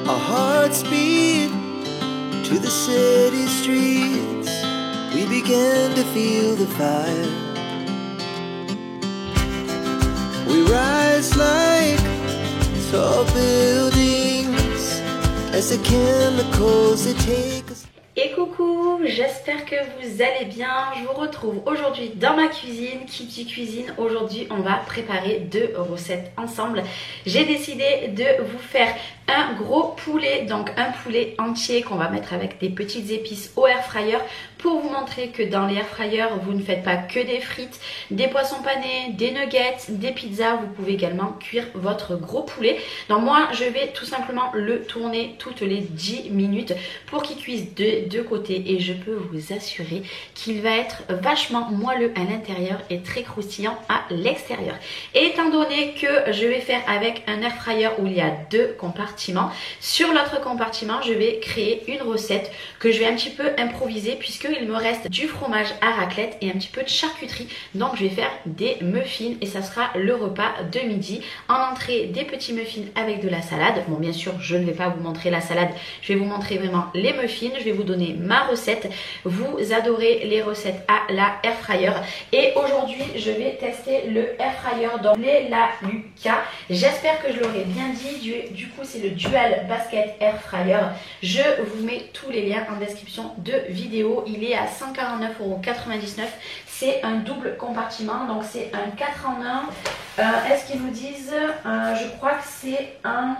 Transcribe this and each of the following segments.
Our hearts beat to the city streets. We began to feel the fire. We rise like tall buildings as the chemicals they take us. Et coucou, j'espère que vous allez bien. Je vous retrouve aujourd'hui dans ma cuisine, Qui dit cuisine. Aujourd'hui, on va préparer 2 recettes ensemble. J'ai décidé de vous faire un gros poulet, donc un poulet entier qu'on va mettre avec des petites épices au air fryer pour vous montrer que dans les air fryers, vous ne faites pas que des frites, des poissons panés, des nuggets, des pizzas. Vous pouvez également cuire votre gros poulet. Donc moi, je vais tout simplement le tourner toutes les 10 minutes pour qu'il cuise de deux côtés et je peux vous assurer qu'il va être vachement moelleux à l'intérieur et très croustillant à l'extérieur. Et étant donné que je vais faire avec un air fryer où il y a 2 compartiments, sur l'autre compartiment je vais créer une recette que je vais un petit peu improviser puisqu'il me reste du fromage à raclette et un petit peu de charcuterie. Donc je vais faire des muffins et ça sera le repas de midi. En entrée, des petits muffins avec de la salade. Bon, bien sûr je ne vais pas vous montrer la salade, je vais vous montrer vraiment les muffins. Je vais vous donner ma recette. Vous adorez les recettes à la air fryer et aujourd'hui je vais tester le air fryer dans les La Lucas. J'espère que je l'aurai bien dit. Du coup c'est le Dual Basket Air Fryer. Je vous mets tous les liens en description de vidéo. Il est à 149,99 €. C'est un double compartiment, donc c'est un 4 en 1. Est-ce qu'ils nous disent je crois que c'est un...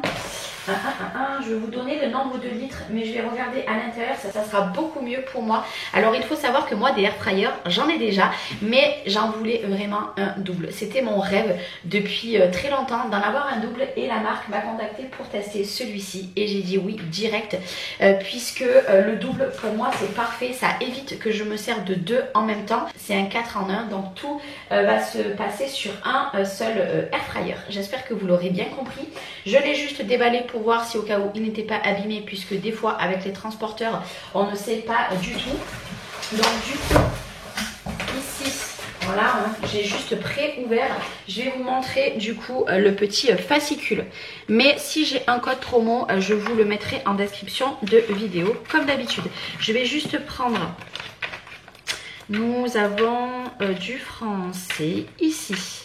Je vais vous donner le nombre de litres, mais je vais regarder à l'intérieur, ça sera beaucoup mieux pour moi. Alors il faut savoir que moi des air fryers, j'en ai déjà, mais j'en voulais vraiment un double. C'était mon rêve depuis très longtemps d'en avoir un double et la marque m'a contacté pour tester celui-ci et j'ai dit oui direct puisque le double pour moi c'est parfait, ça évite que je me serve de 2 en même temps. C'est un 4 en 1, donc tout va se passer sur un seul air fryer. J'espère que vous l'aurez bien compris. Je l'ai juste déballé pour voir si au cas où il n'était pas abîmé puisque des fois avec les transporteurs on ne sait pas du tout. Donc du coup ici voilà hein, j'ai juste pré-ouvert. Je vais vous montrer du coup le petit fascicule, mais si j'ai un code promo je vous le mettrai en description de vidéo comme d'habitude. Je vais juste prendre, nous avons du français ici.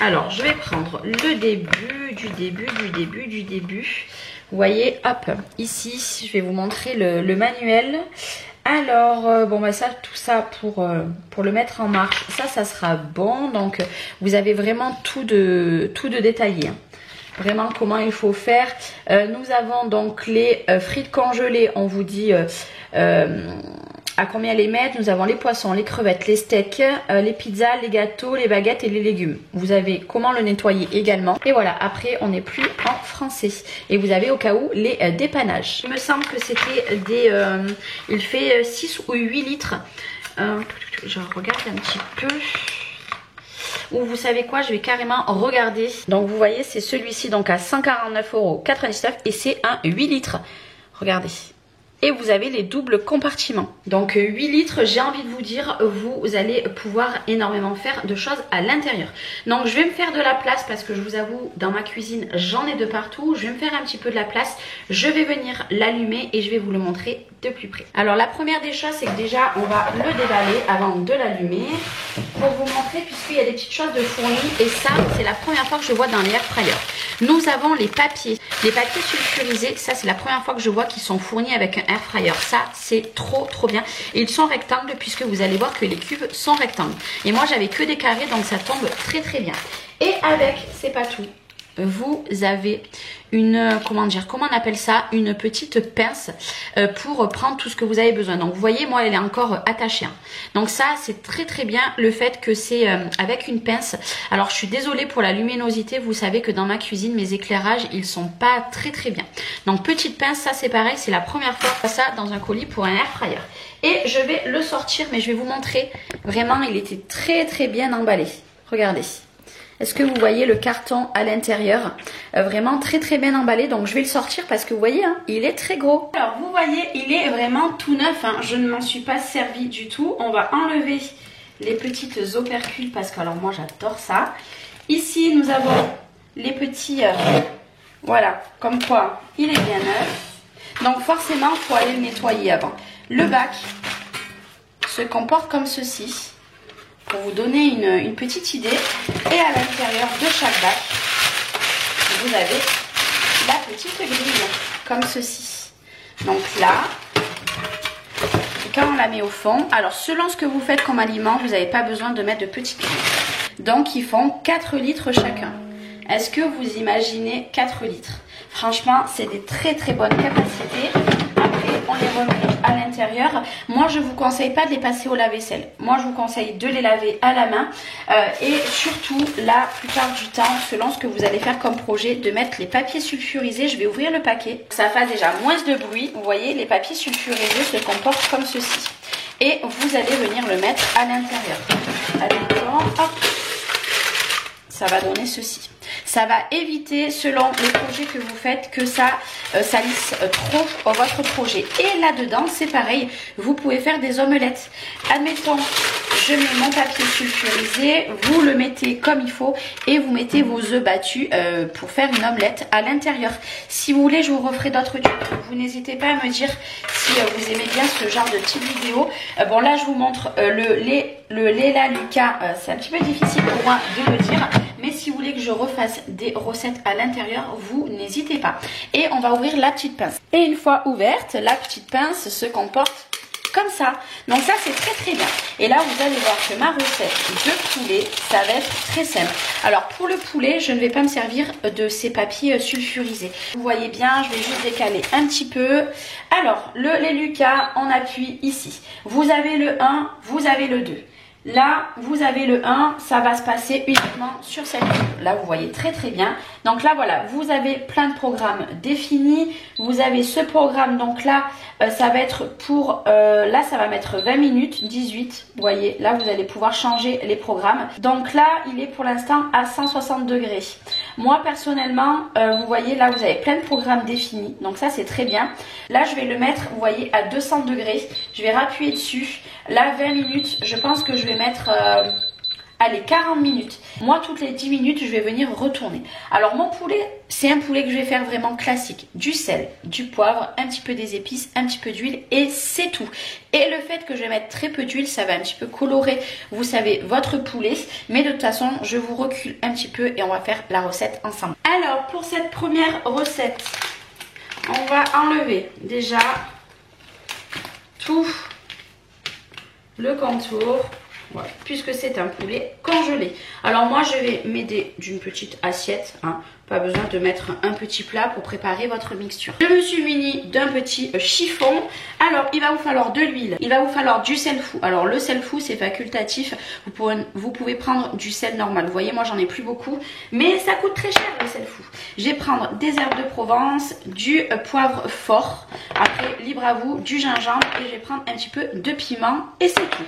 Alors, je vais prendre le début du début. Vous voyez, hop, ici, je vais vous montrer le manuel. Alors, bon, bah ça, tout ça pour le mettre en marche, ça sera bon. Donc, vous avez vraiment tout de détaillé. Hein. Vraiment comment il faut faire. Nous avons donc les frites congelées, on vous dit... à combien les mettre. Nous avons les poissons, les crevettes, les steaks, les pizzas, les gâteaux, les baguettes et les légumes. Vous avez comment le nettoyer également. Et voilà, après on n'est plus en français. Et vous avez au cas où les dépannages. Il me semble que c'était des... il fait 6 ou 8 litres. Je regarde un petit peu. Ou vous savez quoi, je vais carrément regarder. Donc vous voyez, c'est celui-ci donc à 149,99 € et c'est un 8 litres. Regardez. Et vous avez les doubles compartiments. Donc 8 litres, j'ai envie de vous dire, vous allez pouvoir énormément faire de choses à l'intérieur. Donc je vais me faire de la place parce que je vous avoue, dans ma cuisine, j'en ai de partout. Je vais me faire un petit peu de la place. Je vais venir l'allumer et je vais vous le montrer de plus près. Alors la première des choses, c'est que déjà, on va le déballer avant de l'allumer pour vous montrer puisqu'il y a des petites choses de fourni. Et ça, c'est la première fois que je vois dans les air fryers. Nous avons les papiers sulfurisés. Ça, c'est la première fois que je vois qu'ils sont fournis avec un air fryer. Ça, c'est trop bien. Et ils sont rectangles puisque vous allez voir que les cubes sont rectangles. Et moi, j'avais que des carrés, donc ça tombe très bien. Et avec, c'est pas tout. Vous avez une, comment on appelle ça, une petite pince pour prendre tout ce que vous avez besoin. Donc vous voyez, moi elle est encore attachée. Hein. Donc ça c'est très bien le fait que c'est avec une pince. Alors je suis désolée pour la luminosité, vous savez que dans ma cuisine mes éclairages ils sont pas très bien. Donc petite pince, ça c'est pareil, c'est la première fois ça dans un colis pour un air fryer. Et je vais le sortir, mais je vais vous montrer, vraiment il était très bien emballé. Regardez. Est-ce que vous voyez le carton à l'intérieur? Vraiment très bien emballé. Donc je vais le sortir parce que vous voyez, hein, il est très gros. Alors vous voyez, il est vraiment tout neuf. Hein. Je ne m'en suis pas servi du tout. On va enlever les petites opercules parce que alors moi j'adore ça. Ici nous avons les petits Voilà, comme quoi il est bien neuf. Donc forcément, il faut aller le nettoyer avant. Le bac se comporte comme ceci, pour vous donner une petite idée. Et à l'intérieur de chaque bac, vous avez la petite grille, comme ceci. Donc là, quand on la met au fond, alors selon ce que vous faites comme aliment, vous n'avez pas besoin de mettre de petites grilles. Donc ils font 4 litres chacun. Est-ce que vous imaginez 4 litres? Franchement, c'est des très très bonnes capacités. Après, on les remet à l'intérieur. Moi, je ne vous conseille pas de les passer au lave-vaisselle. Moi, je vous conseille de les laver à la main. Et surtout, la plupart du temps, selon ce que vous allez faire comme projet, de mettre les papiers sulfurisés. Je vais ouvrir le paquet. Ça fasse déjà moins de bruit. Vous voyez, les papiers sulfurisés se comportent comme ceci. Et vous allez venir le mettre à l'intérieur. Attends, hop. Ça va donner ceci. Ça va éviter, selon les projets que vous faites, que ça salisse trop votre projet. Et là-dedans, c'est pareil, vous pouvez faire des omelettes. Admettons, je mets mon papier sulfurisé, vous le mettez comme il faut et vous mettez vos œufs battus pour faire une omelette à l'intérieur. Si vous voulez, je vous referai d'autres tutos. Vous n'hésitez pas à me dire si vous aimez bien ce genre de petites vidéos. Bon, là, je vous montre le Léla Lucas. C'est un petit peu difficile pour moi de le dire. Mais si vous voulez que je refasse des recettes à l'intérieur, vous n'hésitez pas. Et on va ouvrir la petite pince. Et une fois ouverte, la petite pince se comporte comme ça. Donc ça, c'est très très bien. Et là, vous allez voir que ma recette de poulet, ça va être très simple. Alors pour le poulet, je ne vais pas me servir de ces papiers sulfurisés. Vous voyez bien, je vais juste décaler un petit peu. Alors, les Lucas, on appuie ici. Vous avez le 1, vous avez le 2. Là, vous avez le 1, ça va se passer uniquement sur cette ligne. Là, vous voyez très très bien. Donc là, voilà, vous avez plein de programmes définis. Vous avez ce programme, donc là, ça va être pour... là, ça va mettre 20 minutes, 18. Vous voyez, là, vous allez pouvoir changer les programmes. Donc là, il est pour l'instant à 160 degrés. Moi, personnellement, vous voyez, là, vous avez plein de programmes définis. Donc ça, c'est très bien. Là, je vais le mettre, vous voyez, à 200 degrés. Je vais appuyer dessus. Là, 20 minutes, je pense que je vais mettre, allez, 40 minutes. Moi, toutes les 10 minutes, je vais venir retourner. Alors, mon poulet, c'est un poulet que je vais faire vraiment classique. Du sel, du poivre, un petit peu des épices, un petit peu d'huile et c'est tout. Et le fait que je vais mettre très peu d'huile, ça va un petit peu colorer, vous savez, votre poulet. Mais de toute façon, je vous recule un petit peu et on va faire la recette ensemble. Alors, pour cette première recette, on va enlever déjà tout le contour, voilà, puisque c'est un poulet congelé. Alors moi je vais m'aider d'une petite assiette, hein, pas besoin de mettre un petit plat pour préparer votre mixture. Je me suis muni d'un petit chiffon. Alors il va vous falloir de l'huile, il va vous falloir du sel fou. Alors le sel fou c'est facultatif, vous pouvez prendre du sel normal. Vous voyez, moi j'en ai plus beaucoup, mais ça coûte très cher le sel fou. Je vais prendre des herbes de Provence, du poivre fort, après libre à vous, du gingembre et je vais prendre un petit peu de piment et c'est tout.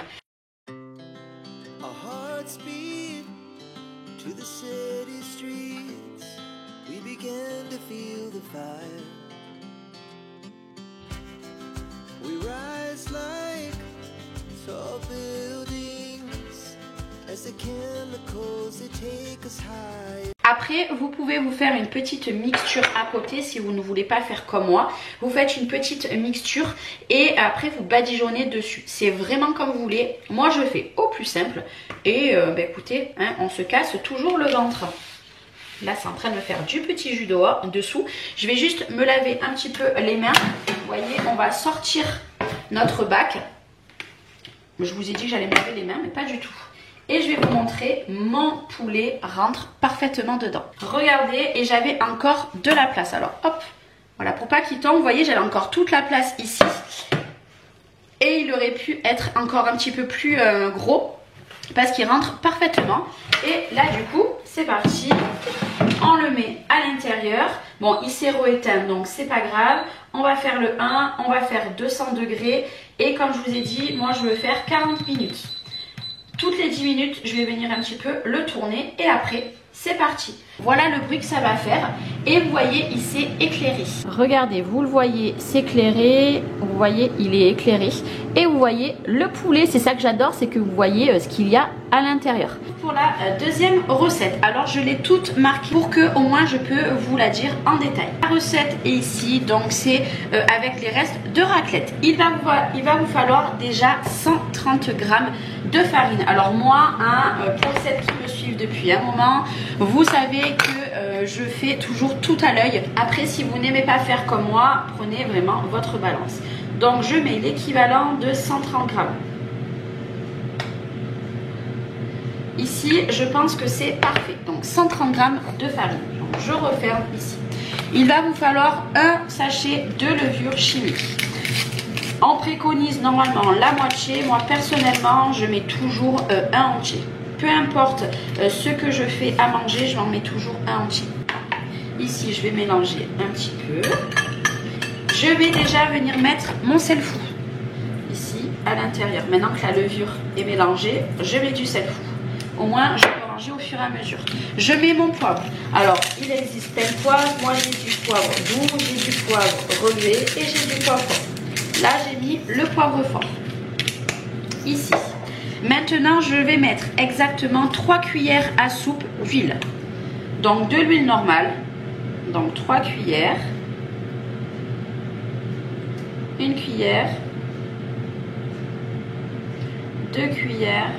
To feel the fire, we rise like tall buildings as the chemicals they take us high. Après, vous pouvez vous faire une petite mixture à côté si vous ne voulez pas faire comme moi. Vous faites une petite mixture et après vous badigeonnez dessus. C'est vraiment comme vous voulez. Moi, je fais au plus simple et écoutez, hein, on se casse toujours le ventre. Là, c'est en train de me faire du petit jus dessous. Je vais juste me laver un petit peu les mains. Vous voyez, on va sortir notre bac. Je vous ai dit que j'allais me laver les mains, mais pas du tout. Et je vais vous montrer, mon poulet rentre parfaitement dedans. Regardez, et j'avais encore de la place. Alors, hop, voilà, pour pas qu'il tombe, vous voyez, j'avais encore toute la place ici. Et il aurait pu être encore un petit peu plus gros, parce qu'il rentre parfaitement. Et là, du coup, c'est parti. On le met à l'intérieur. Bon, il s'est rééteint, donc c'est pas grave. On va faire le 1, on va faire 200 degrés. Et comme je vous ai dit, moi, je veux faire 40 minutes. Toutes les 10 minutes, je vais venir un petit peu le tourner. Et après, C'est parti. Voilà le bruit que ça va faire. Et vous voyez, il s'est éclairé. Regardez, vous le voyez s'éclairer. Vous voyez, il est éclairé. Et vous voyez le poulet. C'est ça que j'adore, c'est que vous voyez ce qu'il y a à l'intérieur. Pour la deuxième recette, alors je l'ai toute marquée pour que au moins je peux vous la dire en détail. La recette est ici, donc c'est avec les restes de raclette. Il va vous falloir déjà 130 g de farine. Alors moi, pour celles qui me suivent depuis un moment, vous savez que je fais toujours tout à l'œil. Après, si vous n'aimez pas faire comme moi, prenez vraiment votre balance. Donc je mets l'équivalent de 130 g. Ici, je pense que c'est parfait. Donc 130 g de farine. Donc je referme ici. Il va vous falloir un sachet de levure chimique. On préconise normalement la moitié. Moi personnellement, je mets toujours un entier. Peu importe ce que je fais à manger, je m'en mets toujours un entier. Ici, je vais mélanger un petit peu. Je vais déjà venir mettre mon sel fou. Ici, à l'intérieur. Maintenant que la levure est mélangée, je mets du sel fou. Au moins, je peux ranger au fur et à mesure. Je mets mon poivre. Alors, il existe plein de poivre. Moi, j'ai du poivre doux, j'ai du poivre relevé et j'ai du poivre fort. Là, j'ai mis le poivre fort. Ici. Maintenant, je vais mettre exactement 3 cuillères à soupe d'huile. Donc, de l'huile normale. Donc, 3 cuillères. Une cuillère. 2 cuillères.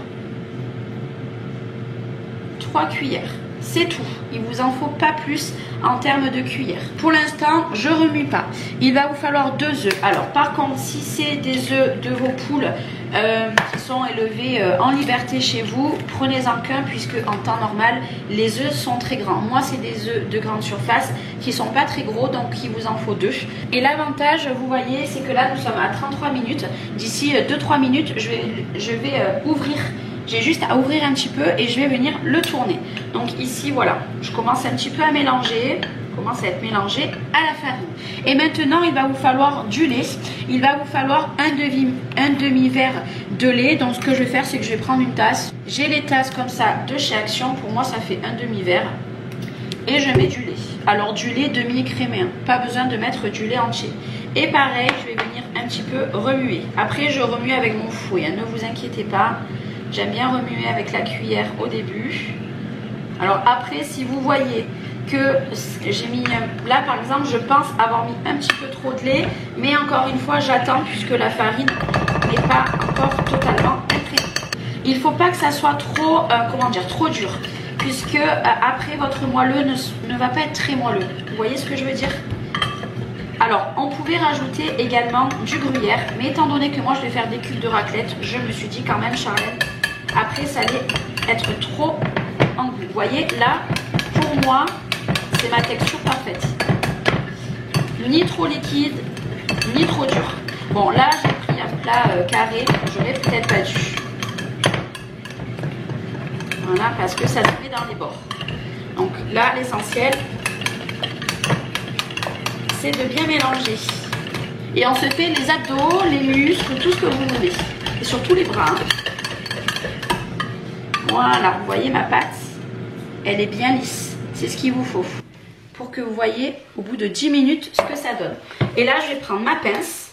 3 cuillères. C'est tout. Il ne vous en faut pas plus en termes de cuillères. Pour l'instant, je ne remue pas. Il va vous falloir 2 œufs. Alors, par contre, si c'est des œufs de vos poules qui sont élevés en liberté chez vous, prenez-en qu'un puisque en temps normal, les œufs sont très grands. Moi, c'est des œufs de grande surface qui ne sont pas très gros, donc il vous en faut 2. Et l'avantage, vous voyez, c'est que là, nous sommes à 33 minutes. D'ici 2-3 minutes, je vais ouvrir. J'ai juste à ouvrir un petit peu et je vais venir le tourner. Donc ici, voilà, je commence un petit peu à mélanger. Commence à être mélangé à la farine. Et maintenant, il va vous falloir du lait. Il va vous falloir un demi-verre de lait. Donc ce que je vais faire, c'est que je vais prendre une tasse. J'ai les tasses comme ça de chez Action. Pour moi, ça fait un demi-verre. Et je mets du lait. Alors du lait demi-écrémé. Hein. Pas besoin de mettre du lait entier. Et pareil, je vais venir un petit peu remuer. Après, je remue avec mon fouet. Hein. Ne vous inquiétez pas. J'aime bien remuer avec la cuillère au début. Alors après, si vous voyez que j'ai mis, là par exemple, je pense avoir mis un petit peu trop de lait. Mais encore une fois, j'attends puisque la farine n'est pas encore totalement imprégnée. Il ne faut pas que ça soit trop, trop dur. Puisque après, votre moelleux ne va pas être très moelleux. Vous voyez ce que je veux dire ? Alors, on pouvait rajouter également du gruyère. Mais étant donné que moi, je vais faire des cubes de raclette, je me suis dit quand même, Charlène, après, ça allait être trop en goût. Vous voyez, là, pour moi, c'est ma texture parfaite. Ni trop liquide, ni trop dur. Bon, là, j'ai pris un plat carré. J'aurais peut-être pas dû. Voilà, parce que ça se met dans les bords. Donc là, l'essentiel, c'est de bien mélanger. Et on se fait les abdos, les muscles, tout ce que vous voulez. Et surtout les bras. Hein. Voilà, vous voyez ma pâte, elle est bien lisse. C'est ce qu'il vous faut. Pour que vous voyez au bout de 10 minutes ce que ça donne. Et là, je vais prendre ma pince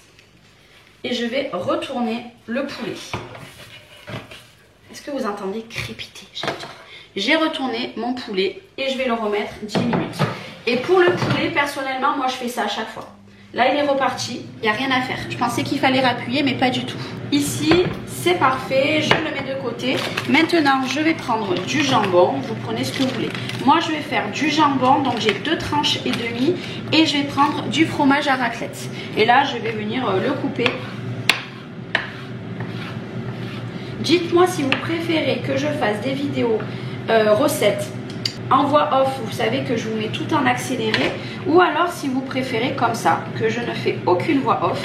et je vais retourner le poulet. Est-ce que vous entendez crépiter? J'ai retourné mon poulet et je vais le remettre 10 minutes. Et pour le poulet, personnellement, moi je fais ça à chaque fois. Là, il est reparti, il n'y a rien à faire. Je pensais qu'il fallait rappuyer, mais pas du tout. Ici, c'est parfait, je le mets de côté. Maintenant, je vais prendre du jambon. Vous prenez ce que vous voulez. Moi, je vais faire du jambon, donc j'ai 2 tranches et demie. Et je vais prendre du fromage à raclette. Et là, je vais venir le couper. Dites-moi si vous préférez que je fasse des vidéos recettes en voix off, vous savez que je vous mets tout en accéléré, ou alors si vous préférez comme ça, que je ne fais aucune voix off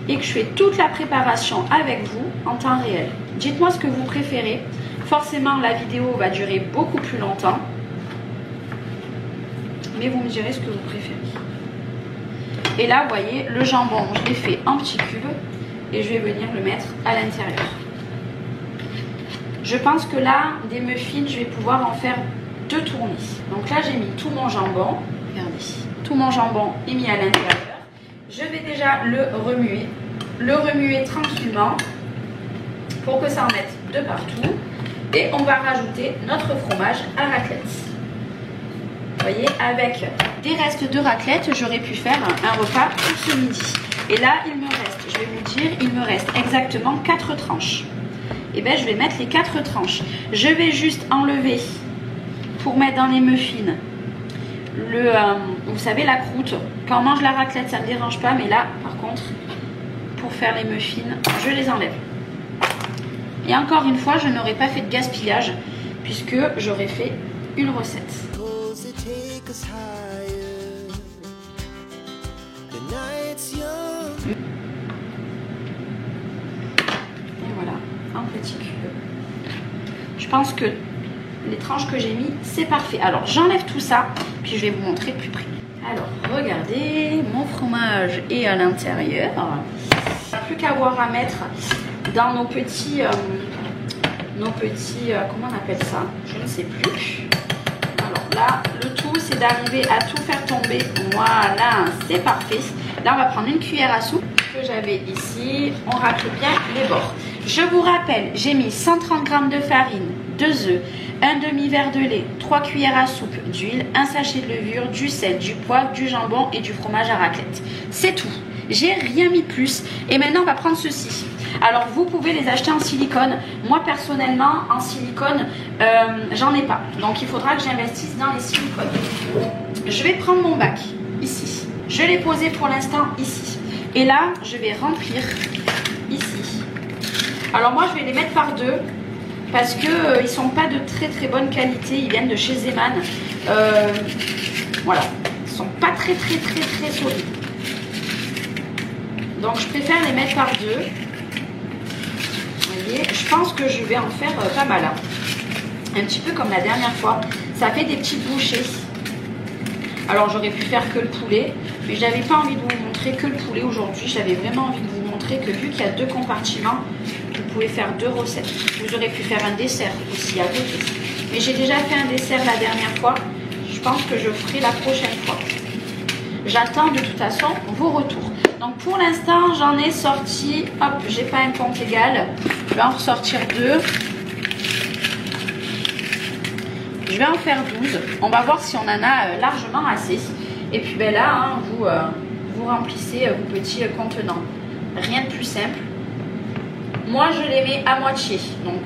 et que je fais toute la préparation avec vous en temps réel. Dites-moi ce que vous préférez. Forcément, la vidéo va durer beaucoup plus longtemps, mais vous me direz ce que vous préférez. Et là, vous voyez, le jambon, je l'ai fait en petits cubes et je vais venir le mettre à l'intérieur. Je pense que là, des muffins, je vais pouvoir en faire de tourner. Donc là, j'ai mis tout mon jambon. Regardez, tout mon jambon est mis à l'intérieur. Je vais déjà le remuer tranquillement pour que ça en mette de partout. Et on va rajouter notre fromage à raclette. Vous voyez, avec des restes de raclette, j'aurais pu faire un repas pour ce midi. Et là, il me reste, je vais vous dire, il me reste exactement 4 tranches. Et bien, je vais mettre les 4 tranches. Je vais juste enlever, pour mettre dans les muffins, vous savez, la croûte. Quand on mange la raclette, ça ne me dérange pas. Mais là, par contre, pour faire les muffins, je les enlève. Et encore une fois, je n'aurais pas fait de gaspillage, puisque j'aurais fait une recette. Et voilà, un petit cube. Je pense que les tranches que j'ai mis, c'est parfait. Alors, j'enlève tout ça, puis je vais vous montrer de plus près. Alors, regardez, mon fromage est à l'intérieur. Il n'y a plus qu'à avoir à mettre dans nos petits, comment on appelle ça? Je ne sais plus. Alors là, le tout, c'est d'arriver à tout faire tomber. Voilà, c'est parfait. Là, on va prendre une cuillère à soupe que j'avais ici. On racle bien les bords. Je vous rappelle, j'ai mis 130 g de farine, 2 œufs, un demi-verre de lait, 3 cuillères à soupe d'huile, un sachet de levure, du sel, du poivre, du jambon et du fromage à raclette. C'est tout. J'ai rien mis de plus. Et maintenant, on va prendre ceci. Alors, vous pouvez les acheter en silicone. Moi, personnellement, en silicone, j'en ai pas. Donc, il faudra que j'investisse dans les silicones. Je vais prendre mon bac, ici. Je l'ai posé pour l'instant ici. Et là, je vais remplir ici. Alors, moi, je vais les mettre par deux. Parce que ils sont pas de très très bonne qualité. Ils viennent de chez Zeman. Voilà. Ils sont pas très solides. Donc, je préfère les mettre par deux. Je pense que je vais en faire pas mal. Hein. Un petit peu comme la dernière fois. Ça fait des petites bouchées. Alors j'aurais pu faire que le poulet. Mais je n'avais pas envie de vous montrer que le poulet aujourd'hui. J'avais vraiment envie de vous montrer que vu qu'il y a 2 compartiments, vous pouvez faire 2 recettes. Vous aurez pu faire un dessert aussi à côté. Mais j'ai déjà fait un dessert la dernière fois. Je pense que je ferai la prochaine fois. J'attends de toute façon vos retours. Donc pour l'instant, j'en ai sorti, hop, j'ai pas un compte égal. Je vais en ressortir 2. Je vais en faire 12. On va voir si on en a largement assez. Et puis ben là, hein, vous remplissez vos petits contenants. Rien de plus simple. Moi, je les mets à moitié. Donc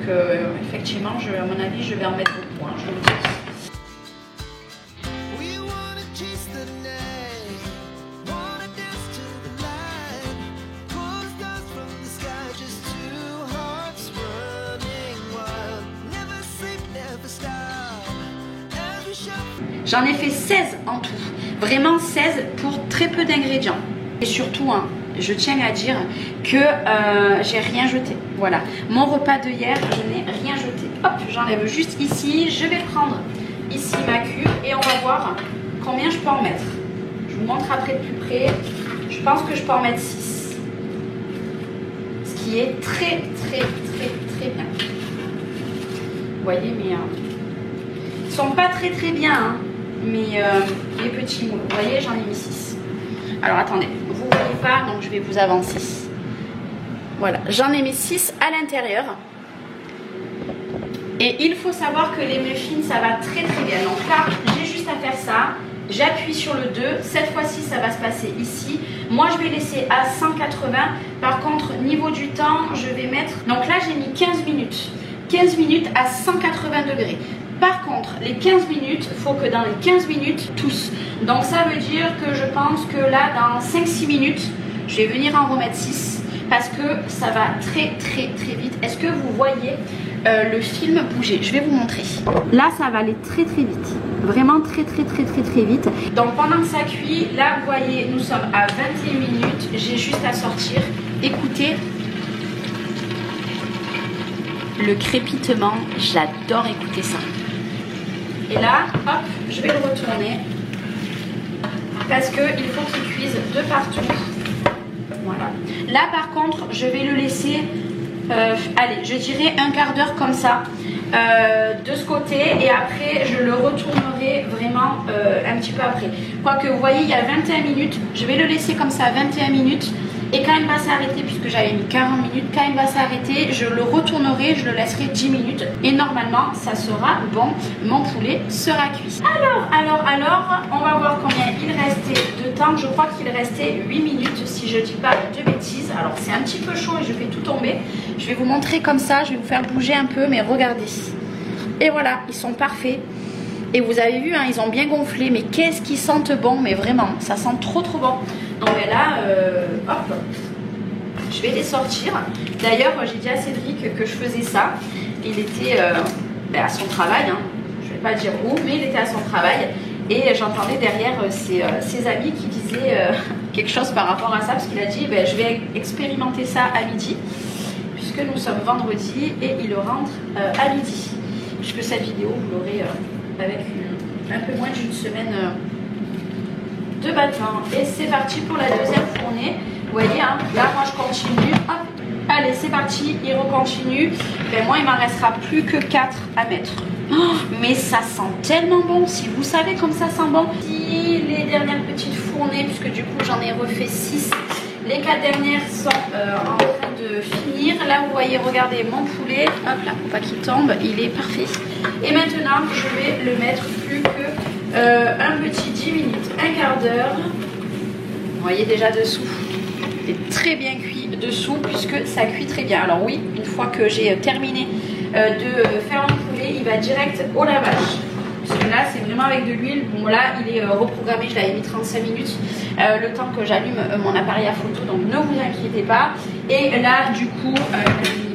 effectivement, à mon avis, je vais en mettre beaucoup. Hein, je vous le dis. J'en ai fait 16 en tout, vraiment 16 pour très peu d'ingrédients. Et surtout, hein, je tiens à dire que j'ai rien jeté. Voilà, mon repas de hier, je n'ai rien jeté. Hop, j'enlève juste ici. Je vais prendre ici ma cuve et on va voir combien je peux en mettre. Je vous montre après de plus près. Je pense que je peux en mettre 6. Ce qui est très bien. Vous voyez, mais ils sont pas très bien, hein. Mais les petits moules, vous voyez, j'en ai mis 6. Alors attendez, vous voyez pas, donc je vais vous avancer. Voilà, j'en ai mis 6 à l'intérieur. Et il faut savoir que les muffins, ça va très bien. Donc là, j'ai juste à faire ça. J'appuie sur le 2. Cette fois-ci, ça va se passer ici. Moi, je vais laisser à 180. Par contre, niveau du temps, je vais mettre... Donc là, j'ai mis 15 minutes. 15 minutes à 180 degrés. Par contre, les 15 minutes, il faut que dans les 15 minutes, tous. Donc ça veut dire que je pense que là, dans 5-6 minutes, je vais venir en remettre 6 parce que ça va très vite. Est-ce que vous voyez le film bouger? Je vais vous montrer. Là, ça va aller très vite. Vraiment très vite. Donc pendant que ça cuit, là, vous voyez, nous sommes à 21 minutes. J'ai juste à sortir. Écoutez. Le crépitement, j'adore écouter ça. Et là, hop, je vais le retourner parce qu'il faut qu'il cuise de partout. Voilà. Là, par contre, je vais le laisser, allez, je dirais un quart d'heure comme ça. de ce côté et après je le retournerai vraiment un petit peu après. Quoique vous voyez il y a 21 minutes, je vais le laisser comme ça 21 minutes et quand il va s'arrêter, puisque j'avais mis 40 minutes, quand il va s'arrêter je le retournerai, je le laisserai 10 minutes et normalement ça sera bon, mon poulet sera cuit. Alors, on va voir combien il restait de temps. Je crois qu'il restait 8 minutes si je dis pas de bêtises. Alors c'est un petit peu chaud et je fais tout tomber. Je vais vous montrer comme ça, je vais vous faire bouger un peu mais regardez. Et voilà, ils sont parfaits. Et vous avez vu, hein, ils ont bien gonflé. Mais qu'est-ce qu'ils sentent bon, mais vraiment, ça sent trop bon. Donc mais là, hop, je vais les sortir. D'ailleurs, j'ai dit à Cédric que je faisais ça. Il était à son travail, hein. Je vais pas dire où, mais il était à son travail. Et j'entendais derrière ses amis qui disaient quelque chose par rapport à ça. Parce qu'il a dit, je vais expérimenter ça à midi. Puisque nous sommes vendredi et il rentre à midi. Puisque cette vidéo, vous l'aurez avec un peu moins d'une semaine de bâton. Et c'est parti pour la deuxième fournée. Vous voyez, hein, là, moi, je continue. Hop. Allez, c'est parti, il recontinue. Moi, il m'en restera plus que 4 à mettre. Oh, mais ça sent tellement bon. Si vous savez comme ça sent bon. Si les dernières petites fournées, puisque du coup, j'en ai refait 6. Les 4 dernières sont en train de finir. Là, vous voyez, regardez mon poulet. Hop là, pour pas qu'il tombe, il est parfait. Et maintenant, je vais le mettre plus que un petit 10 minutes, un quart d'heure. Vous voyez déjà dessous, il est très bien cuit dessous puisque ça cuit très bien. Alors oui, une fois que j'ai terminé de faire mon poulet, il va direct au lavage. Parce que là, c'est vraiment avec de l'huile. Bon, là, il est reprogrammé. Je l'avais mis 35 minutes. Le temps que j'allume mon appareil à photo. Donc, ne vous inquiétez pas. Et là, du coup,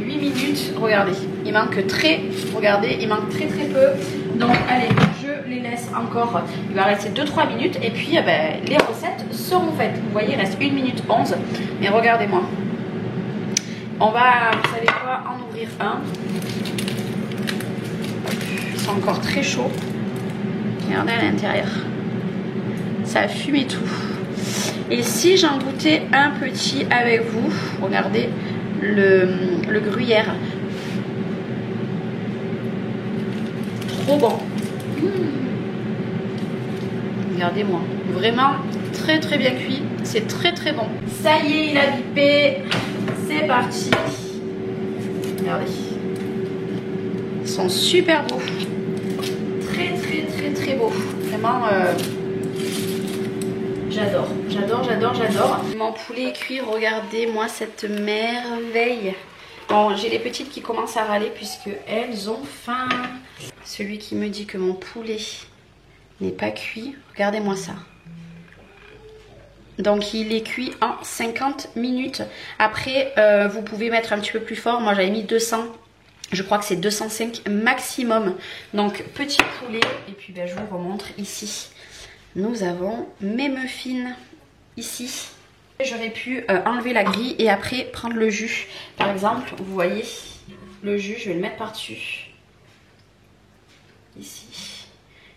8 minutes. Regardez, il manque très... Regardez, il manque très peu. Donc, allez, je les laisse encore. Il va rester 2-3 minutes. Et puis, les recettes seront faites. Vous voyez, il reste 1 minute 11. Mais regardez-moi. On va, vous savez quoi, en ouvrir un. Ils sont encore très chauds. Regardez à l'intérieur, ça a fumé tout. Et si j'en goûtais un petit avec vous, regardez le gruyère. Trop bon. Regardez-moi, vraiment très bien cuit. C'est très bon. Ça y est, il a bipé. C'est parti. Regardez. Ils sont super beaux. Très beau. Vraiment, j'adore. Mon poulet est cuit. Regardez-moi cette merveille. Bon, j'ai les petites qui commencent à râler puisque elles ont faim. Celui qui me dit que mon poulet n'est pas cuit, regardez-moi ça. Donc il est cuit en 50 minutes. Après, vous pouvez mettre un petit peu plus fort. Moi, j'avais mis 200. Je crois que c'est 205 maximum. Donc petit poulet. Et puis je vous remontre ici. Nous avons mes muffins ici. J'aurais pu enlever la grille et après prendre le jus. Par exemple, vous voyez le jus, je vais le mettre par-dessus. Ici.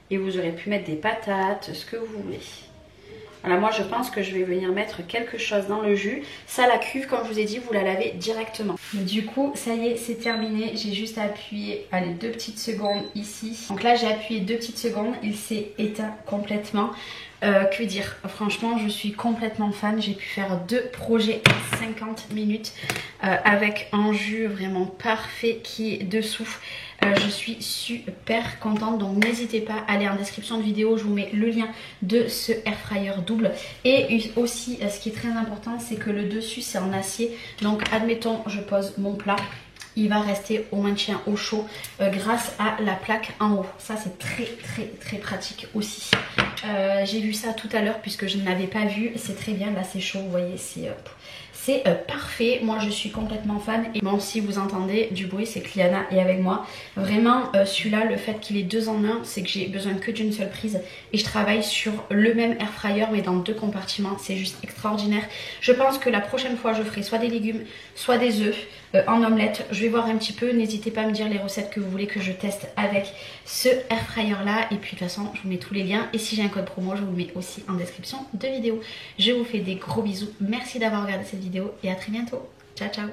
Et vous aurez pu mettre des patates, ce que vous voulez. Voilà, moi je pense que je vais venir mettre quelque chose dans le jus. Ça, la cuve, comme je vous ai dit, vous la lavez directement. Mais du coup, ça y est, c'est terminé. J'ai juste appuyé, allez, 2 petites secondes ici. Donc là, j'ai appuyé 2 petites secondes. Il s'est éteint complètement. Que dire, franchement, je suis complètement fan. J'ai pu faire 2 projets en 50 minutes avec un jus vraiment parfait qui est dessous. Je suis super contente, donc n'hésitez pas à aller en description de vidéo, je vous mets le lien de ce air fryer double. Et aussi, ce qui est très important, c'est que le dessus c'est en acier. Donc admettons, je pose mon plat, il va rester au maintien au chaud grâce à la plaque en haut. Ça c'est très pratique aussi. J'ai vu ça tout à l'heure puisque je ne l'avais pas vu. C'est très bien, là c'est chaud, vous voyez, c'est parfait. Moi je suis complètement fan. Et bon, si vous entendez du bruit, c'est que Liana est avec moi. Vraiment celui-là, le fait qu'il est 2 en 1, c'est que j'ai besoin que d'une seule prise. Et je travaille sur le même air fryer mais dans 2 compartiments. C'est juste extraordinaire. Je pense que la prochaine fois je ferai soit des légumes, soit des œufs en omelette. Je vais voir un petit peu. N'hésitez pas à me dire les recettes que vous voulez que je teste avec ce air fryer là. Et puis de toute façon je vous mets tous les liens. Et si j'ai un code promo, je vous le mets aussi en description de vidéo. Je vous fais des gros bisous. Merci d'avoir regardé cette vidéo et à très bientôt. Ciao ciao.